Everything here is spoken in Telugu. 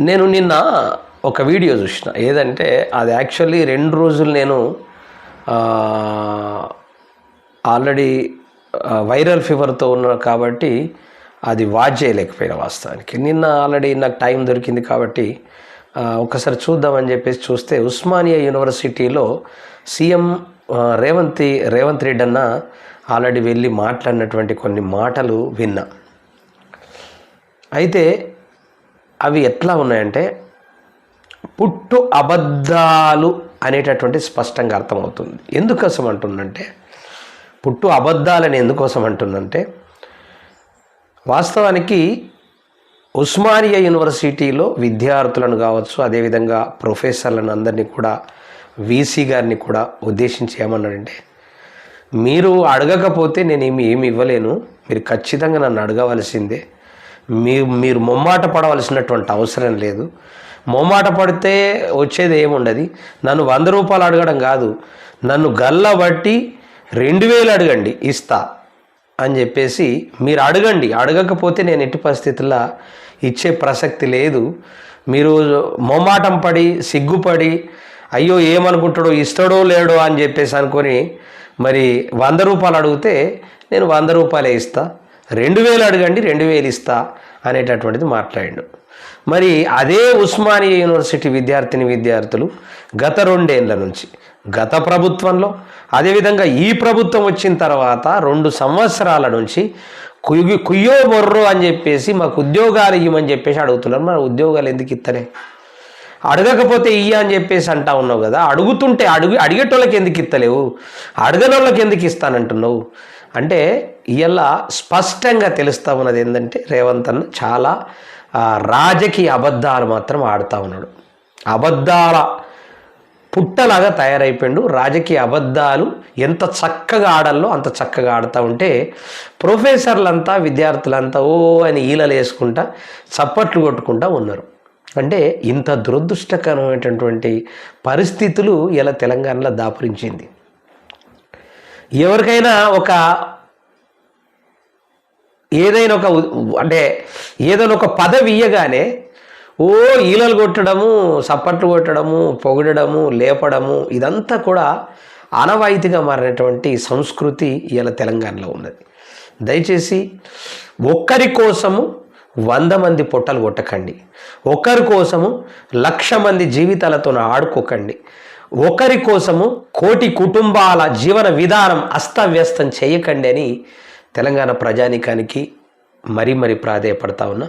నేను నిన్న ఒక వీడియో చూసిన. ఏదంటే అది యాక్చువల్లీ 2 రోజులు నేను ఆల్రెడీ వైరల్ ఫీవర్తో ఉన్నా కాబట్టి అది వాచ్ చేయలేకపోయినా వాస్తవానికి. నిన్న ఆల్రెడీ నాకు టైం దొరికింది కాబట్టి ఒకసారి చూద్దామని చెప్పేసి చూస్తే ఉస్మానియా యూనివర్సిటీలో సీఎం రేవంత్ రెడ్డి అన్న ఆల్రెడీ వెళ్ళి మాట్లాడినటువంటి కొన్ని మాటలు విన్నా. అయితే అవి ఎట్లా ఉన్నాయంటే పుట్టు అబద్ధాలు అనేటటువంటి స్పష్టంగా అర్థమవుతుంది. ఎందుకోసం అంటుందంటే పుట్టు అబద్ధాలని ఎందుకోసం అంటుందంటే వాస్తవానికి ఉస్మానియా యూనివర్సిటీలో విద్యార్థులను కావచ్చు, అదేవిధంగా ప్రొఫెసర్లను అందరినీ కూడా వీసీ గారిని కూడా ఉద్దేశించి ఏమన్నాడంటే, మీరు అడగకపోతే నేను ఏమి ఇవ్వలేను, మీరు ఖచ్చితంగా నన్ను అడగవలసిందే, మీరు మొమ్మాట పడవలసినటువంటి అవసరం లేదు, మొమ్మాట పడితే వచ్చేది ఏముండదు, నన్ను 100 రూపాయలు అడగడం కాదు, నన్ను గల్లబట్టి 2000 అడగండి ఇస్తా అని చెప్పేసి మీరు అడగకపోతే నేను ఎట్టి పరిస్థితుల్లో ఇచ్చే ప్రసక్తి లేదు, మీరు మొమ్మాటం పడి సిగ్గుపడి అయ్యో ఏమనుకుంటాడో ఇస్తాడో లేడో అని చెప్పేసి అనుకొని మరి 100 రూపాయలు అడిగితే నేను 100 రూపాయలే ఇస్తా, 2000 అడగండి 2000 ఇస్తా అనేటటువంటిది మాట్లాడిండు. మరి అదే ఉస్మానియా యూనివర్సిటీ విద్యార్థులు గత 2 ఏళ్ల నుంచి గత ప్రభుత్వంలో, అదేవిధంగా ఈ ప్రభుత్వం వచ్చిన తర్వాత 2 సంవత్సరాల నుంచి కుయ్యో బొర్రో అని చెప్పేసి మాకు ఉద్యోగాలు ఇవ్వమని చెప్పేసి అడుగుతున్నారు. మన ఉద్యోగాలు ఎందుకు ఇస్తలే, అడగకపోతే అని చెప్పేసి అంటా ఉన్నావు కదా, అడుగుతుంటే అడిగేటోళ్ళకి ఎందుకు ఇస్తలేవు, అడగనోళ్ళకి ఎందుకు ఇస్తానంటున్నావు అంటే ఇలా స్పష్టంగా తెలుస్తూ ఉన్నది ఏంటంటే రేవంత్ అన్న చాలా రాజకీయ అబద్ధాలు మాత్రం ఆడుతూ ఉన్నాడు. అబద్ధాల పుట్టలాగా తయారైపోయిండు. రాజకీయ అబద్ధాలు ఎంత చక్కగా ఆడాలో అంత చక్కగా ఆడుతూ ఉంటే ప్రొఫెసర్లంతా విద్యార్థులంతా ఓ అని ఈలలు వేసుకుంటా చప్పట్లు కొట్టుకుంటూ ఉన్నారు. అంటే ఇంత దురదృష్టకరమైనటువంటి పరిస్థితులు ఇలా తెలంగాణలో దాపురించింది. ఎవరికైనా ఏదైనా ఒక పదవి ఇయ్యగానే ఓ ఈలలు కొట్టడము, చప్పట్లు కొట్టడము, పొగడము, లేపడము ఇదంతా కూడా ఆనవాయితీగా మారినటువంటి సంస్కృతి ఇలా తెలంగాణలో ఉన్నది. దయచేసి ఒక్కరి కోసము 100 మంది పొట్టలు కొట్టకండి, ఒకరి కోసము 1,00,000 మంది జీవితాలతో ఆడుకోకండి, ఒకరి కోసము 1,00,00,000 కుటుంబాల జీవన విధానం అస్తవ్యస్తం చేయకండి అని తెలంగాణ ప్రజానీకానికి మరీ ప్రాధేయపడతా ఉన్నా.